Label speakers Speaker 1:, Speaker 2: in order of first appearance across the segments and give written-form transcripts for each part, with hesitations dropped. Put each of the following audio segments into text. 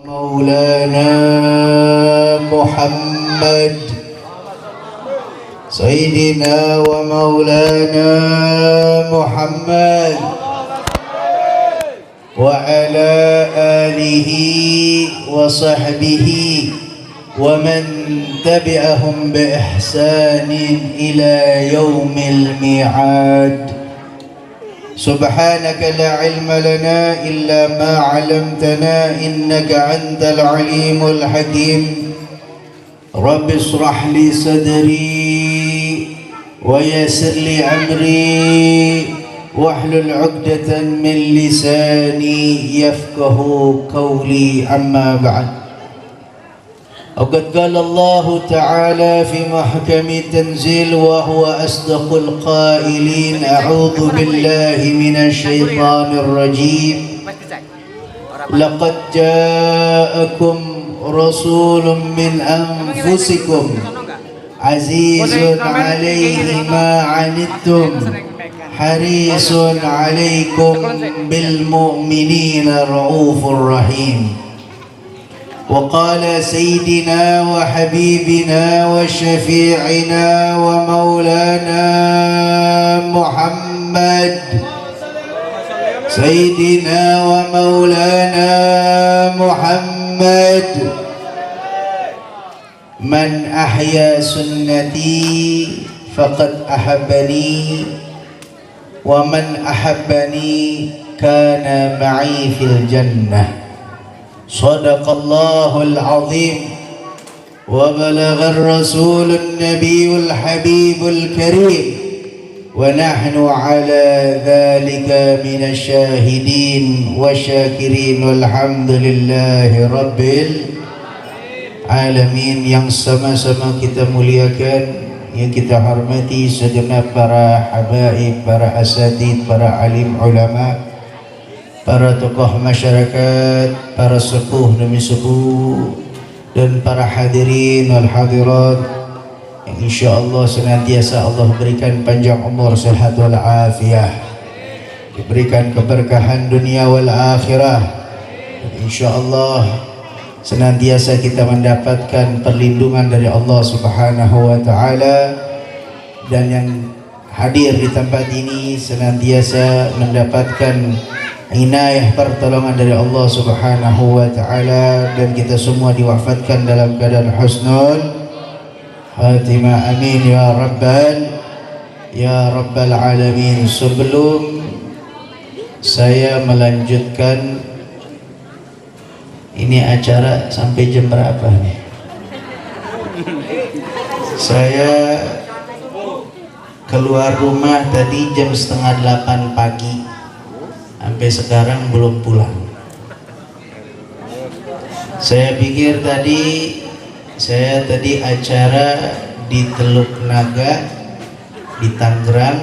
Speaker 1: مولانا محمد سيدنا ومولانا محمد وعلى آله وصحبه ومن تبعهم بإحسان إلى يوم الميعاد. سبحانك لا علم لنا إلا ما علمتنا إنك أنت العليم الحكيم. رب اشرح لي صدري ويسر لي أمري واحلل عقدة من لساني يفقه قولي. أما بعد، وقد قال الله تعالى في محكم تنزيل وهو أصدق القائلين: أعوذ بالله من الشيطان الرجيم. لقد جاءكم رسول من أنفسكم عزيز عليه ما عنتم حريص عليكم بالمؤمنين رؤوف رحيم. وقال سيدنا وحبيبنا وشفيعنا ومولانا محمد سيدنا ومولانا محمد: من أحيا سنتي فقد أحبني ومن أحبني كان معي في الجنة. صدق الله العظيم وبلغ الرسول النبي الحبيب الكريم ونحن على ذلك من الشاهدين والشاكرين والحمد لله رب العالمين. Yang sama-sama kita muliakan, yang kita hormati segenap para habaib, para asatid, para alim ulama, para tokoh masyarakat, para sepuh demi sepuh, dan para hadirin wal hadirat yang insyaallah senantiasa Allah berikan panjang umur, sehat wal afiah, diberikan keberkahan dunia wal akhirah, dan insyaallah senantiasa kita mendapatkan perlindungan dari Allah Subhanahu wa taala, dan yang hadir di tempat ini senantiasa mendapatkan inayah pertolongan dari Allah Subhanahu wa taala, dan kita semua diwafatkan dalam keadaan husnul khatimah. Amin ya rabbal alamin. Sebelum saya melanjutkan, ini acara sampai jam berapa nih? Saya keluar rumah tadi jam 7:30 pagi, sampai sekarang belum pulang. Saya pikir saya tadi acara di Teluk Naga di Tangerang.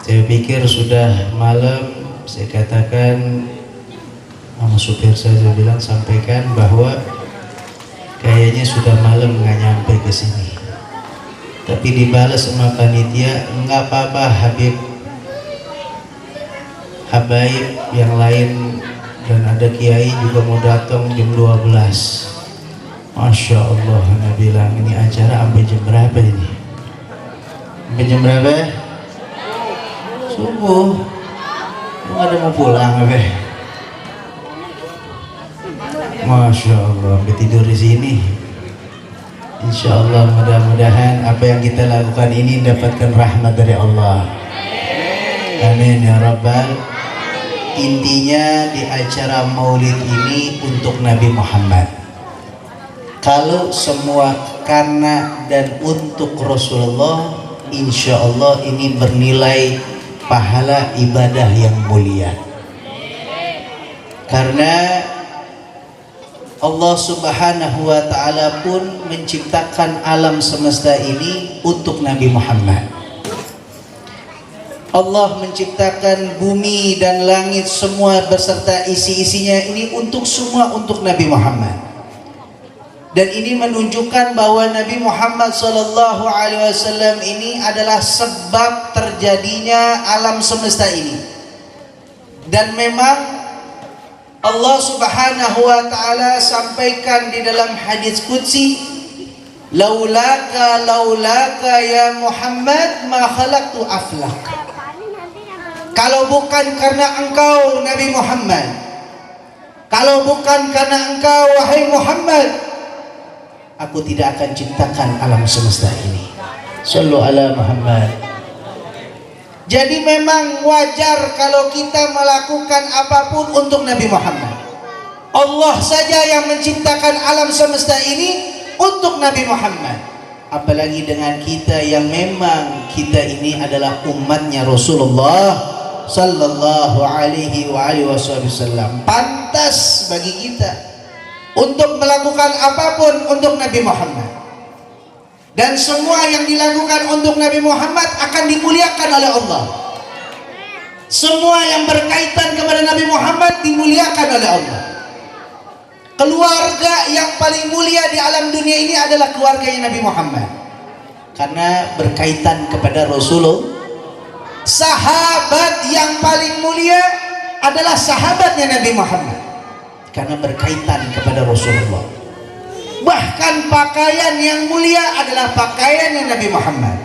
Speaker 1: Saya pikir sudah malam. Saya katakan sama supir saya bilang, sampaikan bahwa kayaknya sudah malam, nggak nyampe ke sini. Tapi dibalas sama panitia, nggak apa-apa Habib, habaib yang lain dan ada kiai juga mau datang jam 12. Masya Allah. Anda bilang ini acara sampai jam berapa ini? Sampai jam berapa? Subuh. Nggak ada mau pulang apa? Masya Allah, sampai tidur di sini. Insya Allah mudah-mudahan apa yang kita lakukan ini mendapatkan rahmat dari Allah. Amin ya rabbal. Intinya di acara maulid ini untuk Nabi Muhammad. Kalau semua karena dan untuk Rasulullah, insya Allah ini bernilai pahala ibadah yang mulia. Karena Allah Subhanahu wa ta'ala pun menciptakan alam semesta ini untuk Nabi Muhammad. Allah menciptakan bumi dan langit semua beserta isi-isinya ini untuk Nabi Muhammad. Dan ini menunjukkan bahwa Nabi Muhammad SAW ini adalah sebab terjadinya alam semesta ini. Dan memang Allah Subhanahu wa taala sampaikan di dalam hadis qudsi, laulaka ya Muhammad ma khalaqtu aflak. Kalau bukan karena engkau Nabi Muhammad, kalau bukan karena engkau wahai Muhammad, aku tidak akan ciptakan alam semesta ini. Sallu ala Muhammad. Jadi memang wajar kalau kita melakukan apapun untuk Nabi Muhammad. Allah saja yang menciptakan alam semesta ini untuk Nabi Muhammad. Apalagi dengan kita yang memang kita ini adalah umatnya Rasulullah sallallahu alaihi wasallam. Pantas bagi kita untuk melakukan apapun untuk Nabi Muhammad. Dan semua yang dilakukan untuk Nabi Muhammad akan dimuliakan oleh Allah. Semua yang berkaitan kepada Nabi Muhammad dimuliakan oleh Allah. Keluarga yang paling mulia di alam dunia ini adalah keluarganya Nabi Muhammad, karena berkaitan kepada Rasulullah. Sahabat yang paling mulia adalah sahabatnya Nabi Muhammad, karena berkaitan kepada Rasulullah. Bahkan pakaian yang mulia adalah pakaiannya Nabi Muhammad.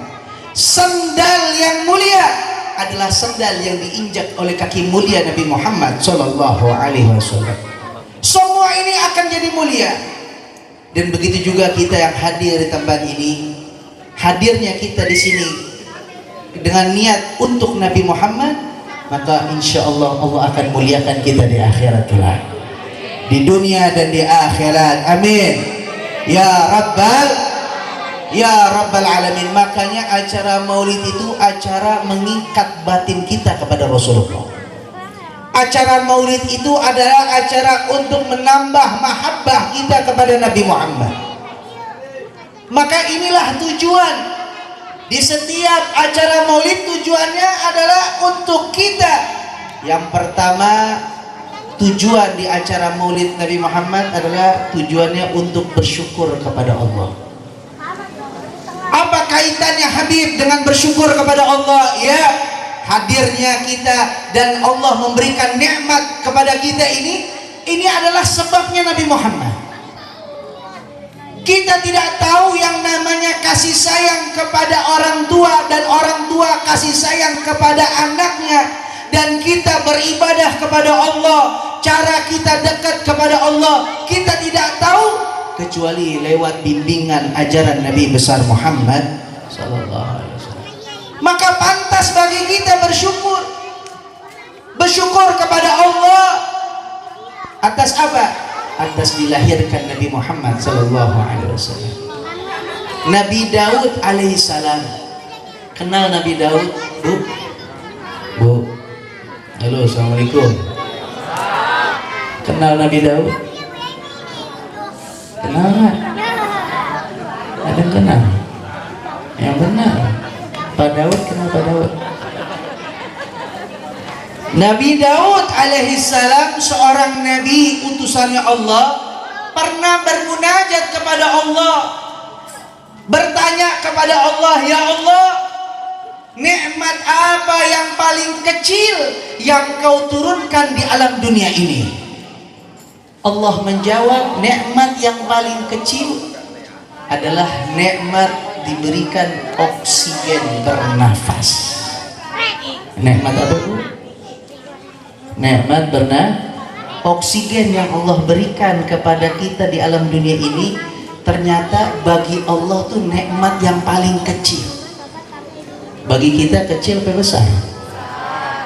Speaker 1: Sendal yang mulia adalah sendal yang diinjak oleh kaki mulia Nabi Muhammad sallallahu alaihi wasallam. Semua ini akan jadi mulia. Dan begitu juga kita yang hadir di tempat ini, hadirnya kita di sini dengan niat untuk Nabi Muhammad, maka insya Allah Allah akan muliakan kita di akhirat kelak, di dunia dan di akhirat. Amin ya Rabbal Alamin. Makanya acara maulid itu acara mengikat batin kita kepada Rasulullah. Acara maulid itu adalah acara untuk menambah mahabbah kita kepada Nabi Muhammad. Maka inilah tujuan di setiap acara maulid. Tujuannya adalah untuk kita. Yang pertama, tujuan di acara maulid Nabi Muhammad adalah tujuannya untuk bersyukur kepada Allah. Apa kaitannya Habib dengan bersyukur kepada Allah? Ya, hadirnya kita dan Allah memberikan nikmat kepada kita ini adalah sebabnya Nabi Muhammad. Kita tidak tahu yang namanya kasih sayang kepada orang tua dan orang tua kasih sayang kepada anaknya, dan kita beribadah kepada Allah, cara kita dekat kepada Allah kita tidak tahu kecuali lewat bimbingan ajaran Nabi besar Muhammad sallallahu alaihi wasallam. Maka pantas bagi kita bersyukur kepada Allah atas apa? Atas dilahirkan Nabi Muhammad sallallahu alaihi wasallam. Nabi Daud alaihissalam. Kenal Nabi Daud, Bu? Bu. Halo, assalamualaikum. Kenal Nabi Daud? Kenal nggak? Ada yang kenal? Yang benar. Pak Daud, kenal Pak Daud? Nabi Daud alaihissalam seorang nabi utusannya Allah, pernah bermunajat kepada Allah, bertanya kepada Allah, ya Allah, nikmat apa yang paling kecil yang kau turunkan di alam dunia ini? Allah menjawab, nikmat yang paling kecil adalah nikmat diberikan oksigen bernafas. Nikmat apa Bu? Nikmat oksigen yang Allah berikan kepada kita di alam dunia ini, ternyata bagi Allah tuh nikmat yang paling kecil. Bagi kita kecil apa besar?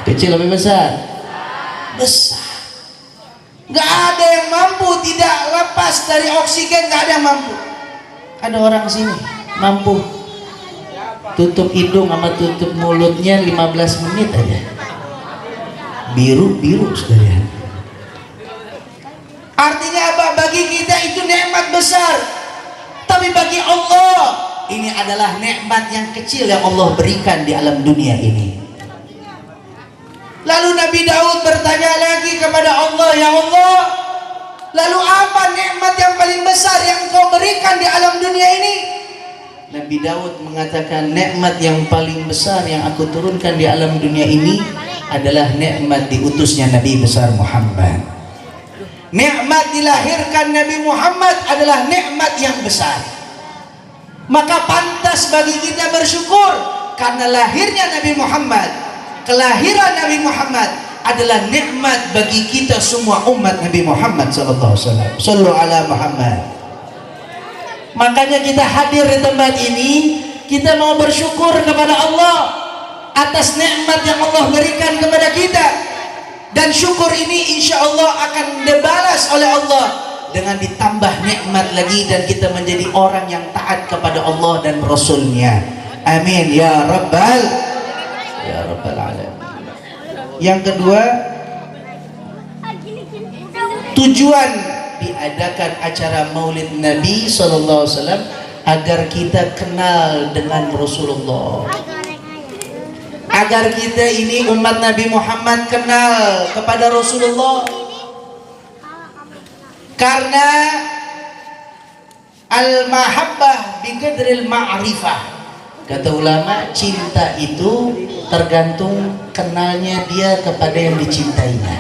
Speaker 1: Kecil apa besar? Besar. Gak ada yang mampu tidak lepas dari oksigen, gak ada yang mampu. Ada orang sini mampu tutup hidung sama tutup mulutnya 15 menit aja, biru sekalian. Artinya apa? Bagi kita itu nikmat besar, tapi bagi Allah ini adalah nikmat yang kecil yang Allah berikan di alam dunia ini. Lalu Nabi Daud bertanya lagi kepada Allah, ya Allah, lalu apa nikmat yang paling besar yang kau berikan di alam dunia ini? Nabi Daud mengatakan, nikmat yang paling besar yang aku turunkan di alam dunia ini adalah nikmat diutusnya Nabi besar Muhammad. Nikmat dilahirkan Nabi Muhammad adalah nikmat yang besar. Maka pantas bagi kita bersyukur karena lahirnya Nabi Muhammad. Kelahiran Nabi Muhammad adalah nikmat bagi kita semua umat Nabi Muhammad sallallahu alaihi wasallam. Shallu ala Muhammad. Makanya kita hadir di tempat ini, kita mau bersyukur kepada Allah atas nikmat yang Allah berikan kepada kita. Dan syukur ini insya Allah akan dibalas oleh Allah dengan ditambah nikmat lagi, dan kita menjadi orang yang taat kepada Allah dan Rasulnya. Amin ya Rabbal Alamin. Yang kedua, tujuan diadakan acara Maulid Nabi SAW agar kita kenal dengan Rasulullah, agar kita ini umat Nabi Muhammad kenal kepada Rasulullah. Karena al-mahabbah biqadril ma'rifah, kata ulama, cinta itu tergantung kenalnya dia kepada yang dicintainya.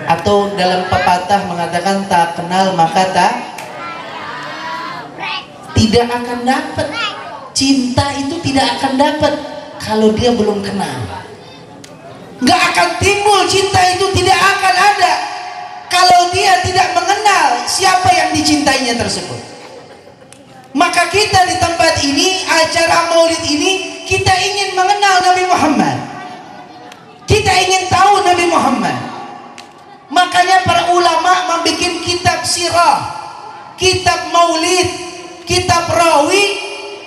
Speaker 1: Atau dalam pepatah mengatakan tak kenal maka tidak akan dapat. Cinta itu tidak akan dapat kalau dia belum kenal. Gak akan timbul cinta itu, tidak akan ada kalau dia tidak mengenal siapa yang dicintainya tersebut. Maka kita di tempat ini, acara Maulid ini, kita ingin mengenal Nabi Muhammad. Kita ingin tahu Nabi Muhammad. Makanya para ulama membuat kitab sirah, kitab maulid, kitab rawi,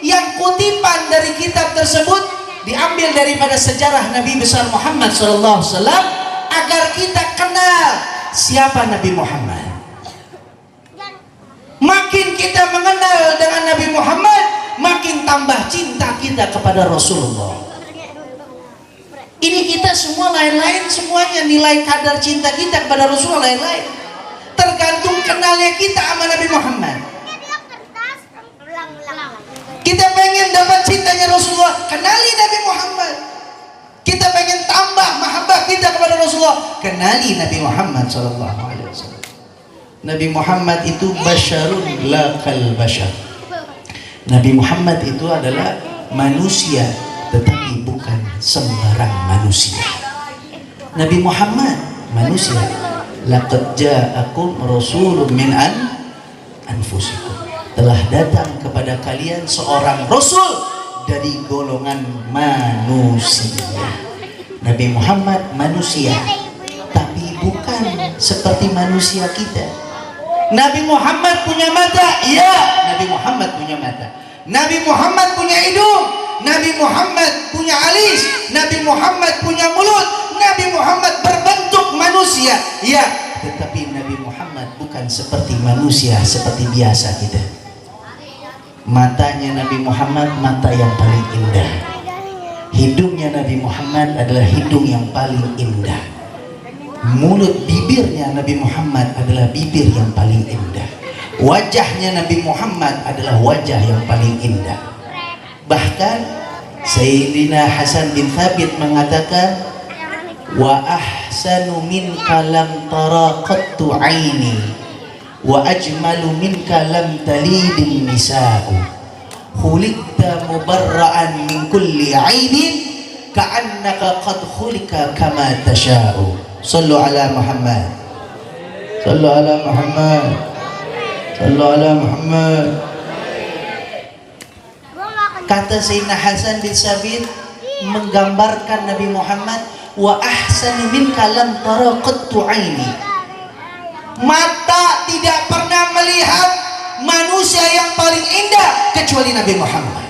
Speaker 1: yang kutipan dari kitab tersebut diambil daripada sejarah Nabi besar Muhammad SAW, agar kita kenal siapa Nabi Muhammad. Makin kita mengenal dengan Nabi Muhammad, makin tambah cinta kita kepada Rasulullah. Ini kita semua lain-lain, semuanya nilai kadar cinta kita kepada Rasulullah lain-lain. Tergantung kenalnya kita sama Nabi Muhammad. Kita pengen dapat cintanya Rasulullah, kenali Nabi Muhammad. Kita pengen tambah mahabbah kita kepada Rasulullah, kenali Nabi Muhammad SAW. Nabi Muhammad itu basyarun la kal basyar. Nabi Muhammad itu adalah manusia, tetapi bukan sembarang manusia. Nabi Muhammad manusia. Laqad ja'akum rasulun min anfusikum. Telah datang kepada kalian seorang rasul dari golongan manusia. Nabi Muhammad manusia, tapi bukan seperti manusia kita. Nabi Muhammad punya mata, iya, Nabi Muhammad punya mata. Nabi Muhammad punya hidung, Nabi Muhammad punya alis, Nabi Muhammad punya mulut, Nabi Muhammad berbentuk manusia, iya. Tetapi Nabi Muhammad bukan seperti manusia, seperti biasa kita. Matanya Nabi Muhammad mata yang paling indah. Hidungnya Nabi Muhammad adalah hidung yang paling indah. Mulut bibirnya Nabi Muhammad adalah bibir yang paling indah. Wajahnya Nabi Muhammad adalah wajah yang paling indah. Bahkan Sayyidina Hasan bin Thabit mengatakan, wa ahsanu minka lam tara qattu aini wa ajmalu minka lam talidin nisa'u khuliqta mubarra'an min kulli ainin ka'annaka qad khulika kama tasha'u. Sallu ala Muhammad, sallu ala Muhammad, sallu ala Muhammad. Kata Sayyidina Hasan bin Thabit menggambarkan Nabi Muhammad, wa ahsanu minka lam tara qattu aini. Mata tidak pernah melihat manusia yang paling indah kecuali Nabi Muhammad.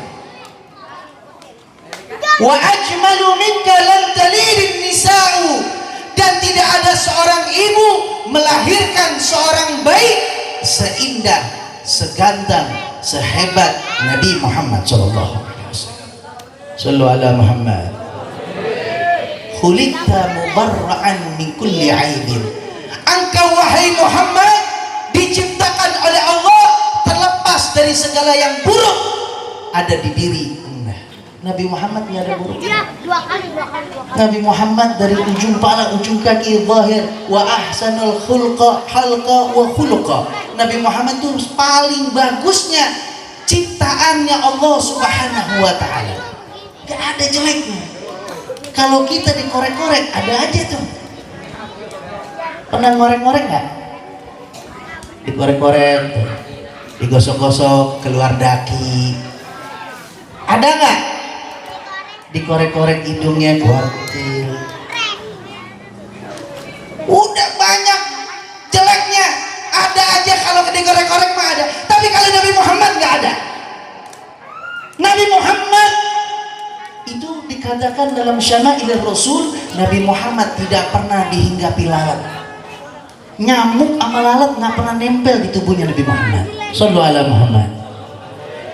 Speaker 1: Wa ajmalu minka lam talidin nisa'u. Dan tidak ada seorang ibu melahirkan seorang bayi seindah, seganteng, sehebat Nabi Muhammad sallallahu alaihi wasallam. Sallu ala Muhammad. Khuliqta mubarra'an min kulli aibin. Engkau wahai Muhammad diciptakan oleh Allah terlepas dari segala yang buruk ada di diri Anda. Nabi Muhammad nggak ada buruk.
Speaker 2: Iya, dua kali.
Speaker 1: Nabi Muhammad dari ujung kepala ujung kaki zahir wa ahsanul khulqa halqa wa khuluqa. Nabi Muhammad itu paling bagusnya ciptaannya Allah Subhanahu wa taala. Gak ada jeleknya. Kalau kita dikorek-korek ada aja tuh. Pernah ngorek-ngorek nggak? Dikorek-korek, digosok-gosok keluar daki. Ada nggak? Dikorek-korek hidungnya keluar kecil. Udah banyak jeleknya. Ada aja kalau dikorek-korek mah ada. Tapi kalau Nabi Muhammad nggak ada. Nabi Muhammad itu dikatakan dalam Syama'il Rasul, Nabi Muhammad tidak pernah dihinggapi lalat. Nyamuk sama lalat nggak pernah nempel di tubuhnya Nabi Muhammad. Sallallahu alaihi Muhammad.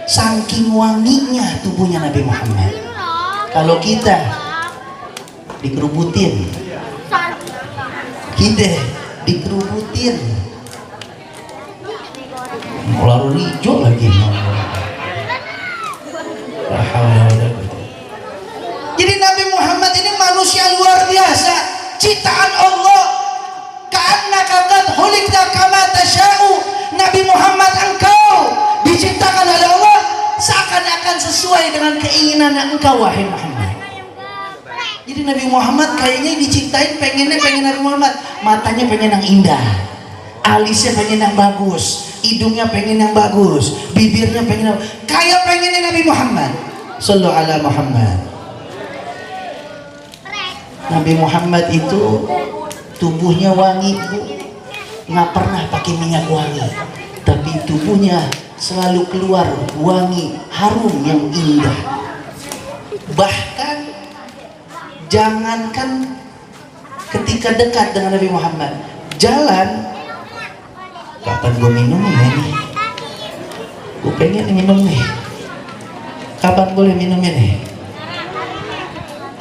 Speaker 1: Saking wanginya tubuhnya Nabi Muhammad. Kalau kita dikerubutin, kita dikerubutin, ular hijau lagi. Jadi Nabi Muhammad ini manusia luar biasa, ciptaan Allah. Ka'annaka qad khuliqta kama tasha'u. Nabi Muhammad, engkau diciptakan oleh Allah seakan-akan sesuai dengan keinginan engkau wahai Muhammad. Jadi Nabi Muhammad kayaknya diciptain pengen Nabi Muhammad matanya pengen yang indah, alisnya pengen yang bagus, hidungnya pengen yang bagus, bibirnya pengen kayak pengennya Nabi Muhammad. Sallallahu alaihi Muhammad. Nabi Muhammad itu tubuhnya wangi, Bu. Nggak pernah pakai minyak wangi, tapi tubuhnya selalu keluar wangi harum yang indah. Bahkan jangankan ketika dekat dengan Nabi Muhammad, jalan, kapan gue minum ya nih? Gue pengen minum nih. Kapan boleh minumnya nih?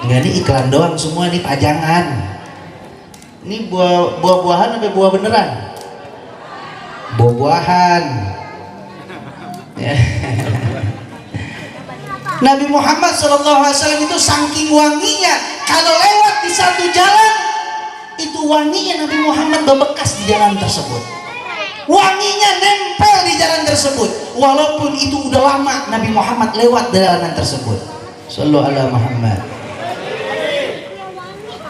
Speaker 1: Enggak, ini iklan doang semua, ini pajangan. Ini buah-buahan apa buah beneran? Buah-buahan. Ya. Nabi Muhammad SAW itu saking wanginya, kalau lewat di satu jalan itu wanginya Nabi Muhammad bebekas di jalan tersebut. Wanginya nempel di jalan tersebut, walaupun itu udah lama Nabi Muhammad lewat di jalanan tersebut. Sallallahu alaihi Muhammad.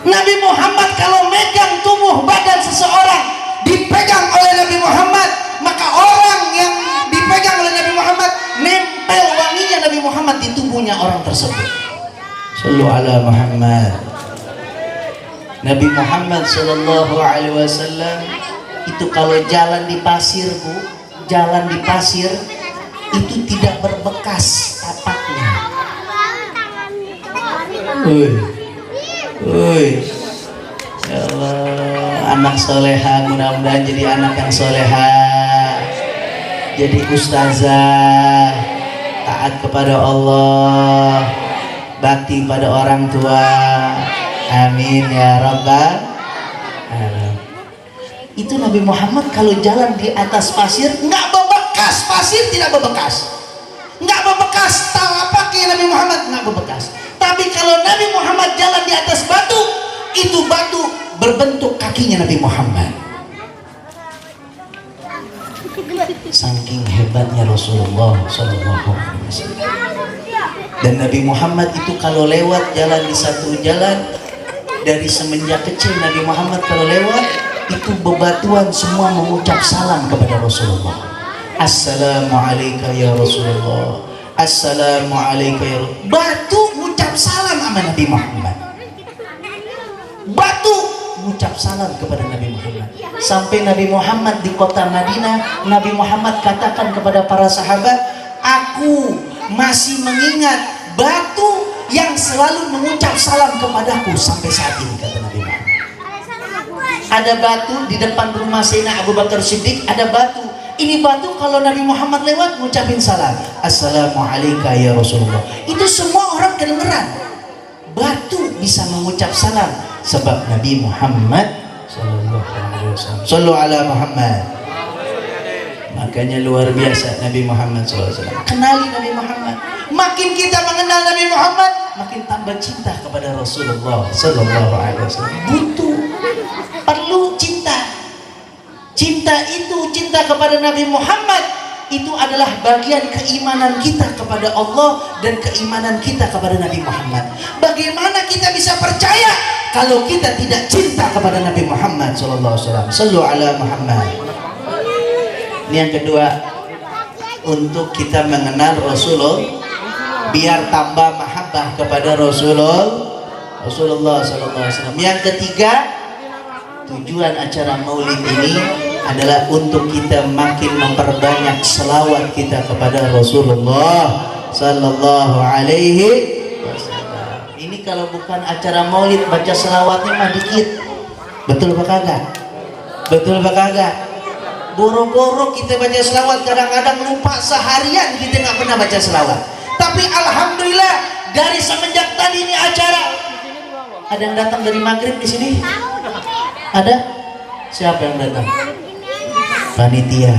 Speaker 1: Nabi Muhammad kalau megang tubuh badan seseorang dipegang oleh Nabi Muhammad, maka orang yang dipegang oleh Nabi Muhammad nempel wanginya Nabi Muhammad di tubuhnya orang tersebut. Sallallahu alaihi Muhammad. Nabi Muhammad sallallahu alaihi wasallam itu kalau jalan di pasir, Bu, jalan di pasir itu tidak berbekas tapaknya. Ya Allah, anak soleha, mudah-mudahan jadi anak yang soleha, jadi ustazah, taat kepada Allah, bakti pada orang tua. Amin ya rabbal alamin. Itu Nabi Muhammad kalau jalan di atas pasir nggak bebekas, pasir tidak bebekas, nggak bebekas, tapaknya Nabi Muhammad nggak bebekas. Tapi kalau Nabi Muhammad jalan di atas batu, itu batu berbentuk kakinya Nabi Muhammad. Saking hebatnya Rasulullah Sallallahu Alaihi Wasallam. Dan Nabi Muhammad itu kalau lewat jalan di satu jalan, dari semenjak kecil Nabi Muhammad kalau lewat itu bebatuan semua mengucap salam kepada Rasulullah. Assalamualaikum ya Rasulullah. Assalamualaikum ya Rasulullah. Batu mengucap salam sama Nabi Muhammad. Batu mengucap salam kepada Nabi Muhammad. Sampai Nabi Muhammad di kota Madinah, Nabi Muhammad katakan kepada para sahabat, aku masih mengingat batu yang selalu mengucap salam kepadaku sampai saat ini, kata Nabi Muhammad. Ada batu di depan rumah Sayyidina Abu Bakar Siddiq, ada batu. Ini batu kalau Nabi Muhammad lewat mengucapin salam. Assalamualaikum ya Rasulullah. Itu semua orang kedengeran. Batu bisa mengucap salam sebab Nabi Muhammad sallallahu alaihi wasallam. Sallu ala Muhammad. Makanya luar biasa Nabi Muhammad sallallahu alaihi wasallam. Kenali Nabi Muhammad. Makin kita mengenal Nabi Muhammad, makin tambah cinta kepada Rasulullah Sallallahu Alaihi Wasallam. Butuh, perlu cinta. Cinta itu, cinta kepada Nabi Muhammad itu adalah bagian keimanan kita kepada Allah dan keimanan kita kepada Nabi Muhammad. Bagaimana kita bisa percaya kalau kita tidak cinta kepada Nabi Muhammad Sallallahu Alaihi Wasallam? Sallu ala Muhammad. Ini yang kedua, untuk kita mengenal Rasulullah, biar tambah mahabbah kepada Rasulullah Sallallahu Alaihi Wasallam. Yang ketiga, tujuan acara maulid ini adalah untuk kita makin memperbanyak selawat kita kepada Rasulullah Sallallahu Alaihi Wasallam. Ini kalau bukan acara maulid, baca selawatnya mah dikit. Betul apa kagak? Betul apa kagak? Boro-boro kita baca selawat, kadang-kadang lupa seharian kita nggak pernah baca selawat. Tapi alhamdulillah dari semenjak tadi ini acara, ada yang datang dari maghrib di sini? Ada? Siapa yang datang? Panitia.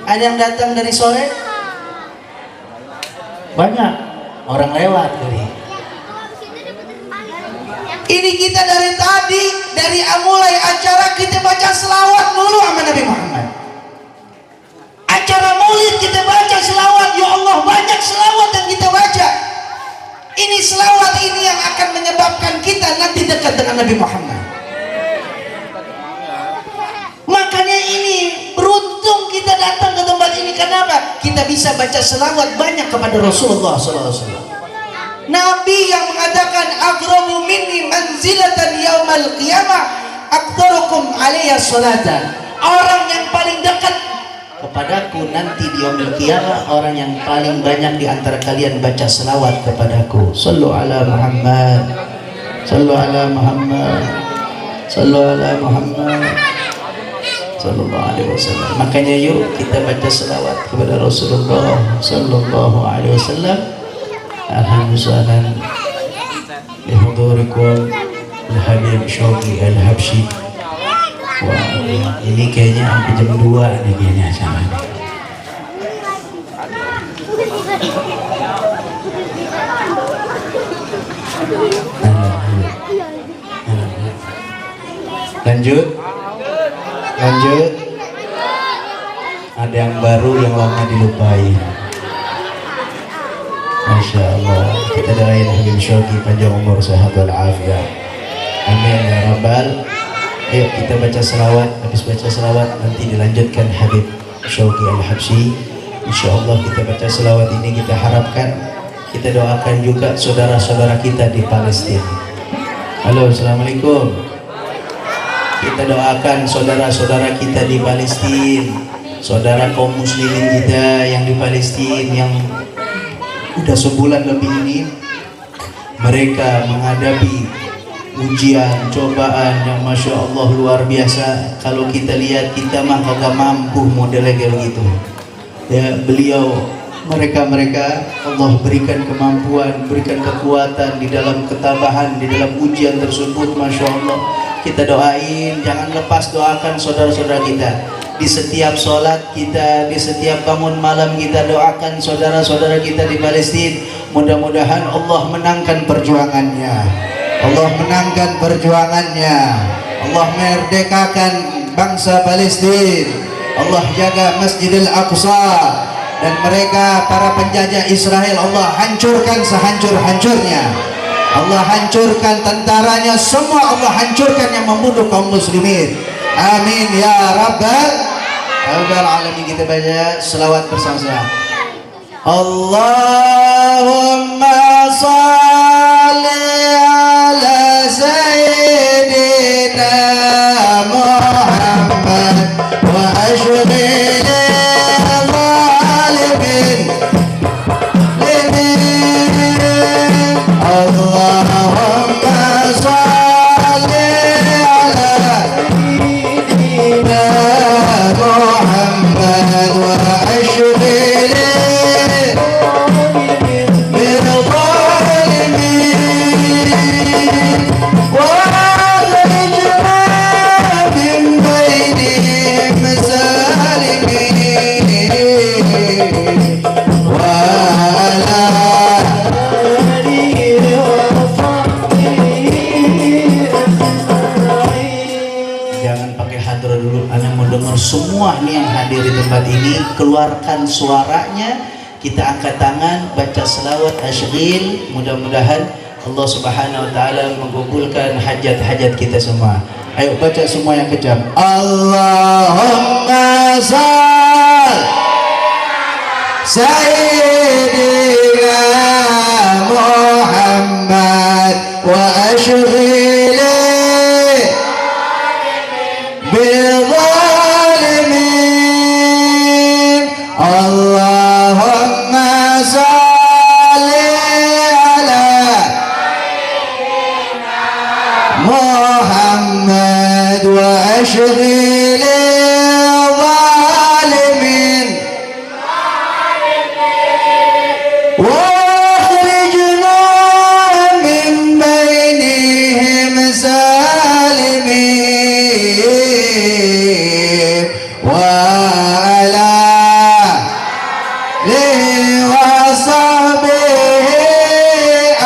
Speaker 1: Ada yang datang dari sore? Banyak orang lewat tadi. Ini kita dari tadi, dari mulai acara kita baca selawat dulu sama Nabi Muhammad. Acara maulid kita baca selawat, ya Allah banyak selawat yang kita baca. Ini selawat ini yang akan menyebabkan kita nanti dekat dengan Nabi Muhammad. Makanya ini beruntung kita datang ke tempat ini. Kenapa? Kita bisa baca selawat banyak kepada Rasulullah SAW. Nabi yang mengatakan aqrabu minni manzilatan yaumal qiyamah aqtarukum alayya salatan. Orang yang paling dekat kepadaku nanti di yaumil qiyamah, orang yang paling banyak di antara kalian baca selawat kepadaku. Sallu ala Muhammad, sallu ala Muhammad, sallu ala Muhammad Sallallahu Alaihi Wasallam. Makanya yuk kita baca selawat kepada Rasulullah Sallallahu Alaihi Wasallam. Alhamdulillah lihudurikum al-habib Syauqi al-Habsyi. Wah, ini kayaknya sampai jam 2 nih kayaknya sama ini. Lanjut. Ada yang baru yang lama dilupain. Masya Allah. Kita doain Habib Syauqi panjang umur, sehat walafiat. Amin ya rabbal. Ayo kita baca selawat. Habis baca selawat nanti dilanjutkan Habib Syauqi al-Habsyi. Insya Allah kita baca selawat ini, kita harapkan, kita doakan juga saudara-saudara kita di Palestina. Halo, assalamualaikum. Kita doakan saudara-saudara kita di Palestina, saudara kaum muslimin kita yang di Palestina, yang udah sebulan lebih ini mereka menghadapi ujian, cobaan yang Masya Allah luar biasa. Kalau kita lihat, kita mah kagak mampu modelnya kayak begitu ya. Mereka Allah berikan kemampuan, berikan kekuatan di dalam ketabahan, di dalam ujian tersebut. Masya Allah, kita doain, jangan lepas doakan saudara-saudara kita. Di setiap sholat kita, di setiap bangun malam kita doakan saudara-saudara kita di Palestina. Mudah-mudahan Allah menangkan perjuangannya, Allah menangkan perjuangannya, Allah merdekakan bangsa Palestina, Allah jaga Masjidil Aqsa, dan mereka para penjajah Israel Allah hancurkan sehancur-hancurnya. Allah hancurkan tentaranya semua, Allah hancurkan yang membunuh kaum muslimin. Amin ya rabbal alamin. Kita baca selawat bersama-sama. Allahumma salli ala sayyidina Muhammad wa ashghil zalimin limin. Allahumma salli ala Muhammad wa ashghil birḍal sini, keluarkan suaranya, kita angkat tangan, baca selawat asyghil, mudah-mudahan Allah Subhanahu wa taala mengabulkan hajat-hajat kita semua. Ayo baca semua yang kejam. Allahumma shalli sayyidina Muhammad wa asyghil bil zalimin. Allahumma shalli ala Muhammad wa asyghil zalimin واخرجنا من بينهم سالمين وعلى آله وصحبه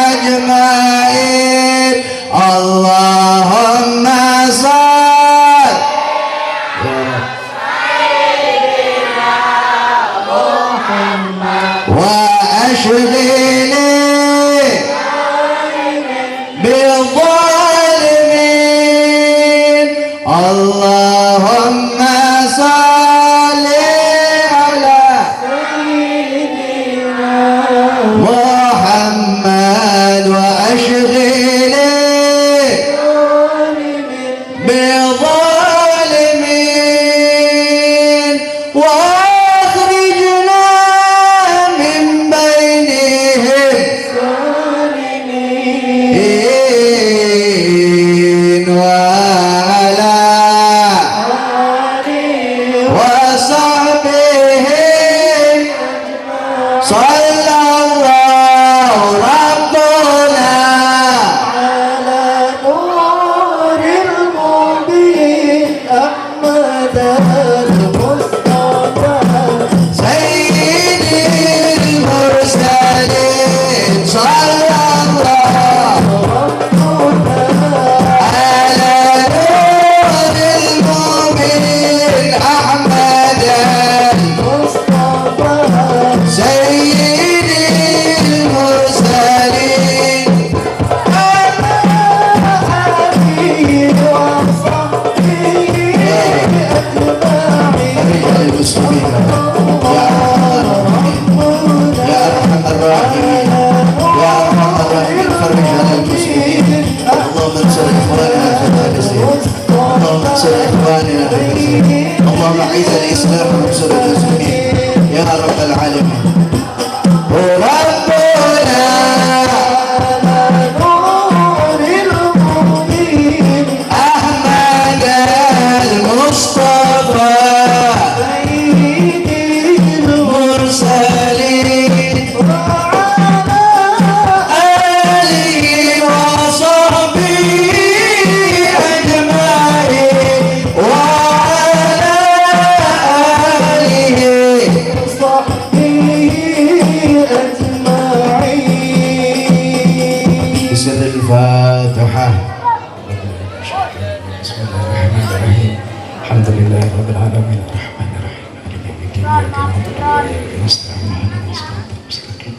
Speaker 1: أجمعين. اللهم صل وأشغل بالظالمين. اللهم صل على محمد وأشغل بالظالمين وأخرجنا من بينهم وعلى وصحبه صلى الله ربنا على نور المبين أحمد المصطفى سيد المرسلين. صلى الله على نور المبين أحمد المصطفى سيد المرسلين على آله وصحبه أجمعين. يا أرحم الراحمين يا أرحم الراحمين فرج على المسلمين. اللهم انصر إخواننا في فلسطين. اللهم انصر إخواننا في فلسطين. اللهم أعز الإسلام وانصر المسلمين يا رب العالمين. ربنا على نور المبين أحمد المصطفى سيد المرسلين وعلى آله وصحبه أجمعين وعلى آله وصحبه أجمعين. بسر الفاتحة. بسم الله الرحمن الرحيم. الحمد لله رب العالمين الرحمن الرحيم مالك يوم الدين إياك نعبد وإياك نستعين اهدنا الصراط المستقيم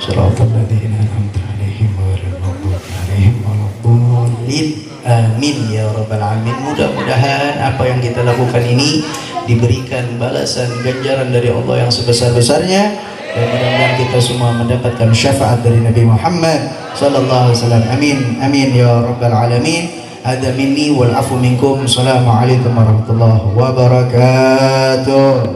Speaker 1: صراط الذين أنعمت عليهم غير المغضوب عليهم ولا الضالين. Amin ya rabbal alamin. Mudah-mudahan apa yang kita lakukan ini diberikan balasan ganjaran dari Allah yang sebesar-besarnya, dan mudah-mudahan kita semua mendapatkan syafaat dari Nabi Muhammad sallallahu alaihi wasallam. Amin amin ya rabbal alamin. Hadza minni wal afu minkum. Assalamualaikum warahmatullahi wabarakatuh.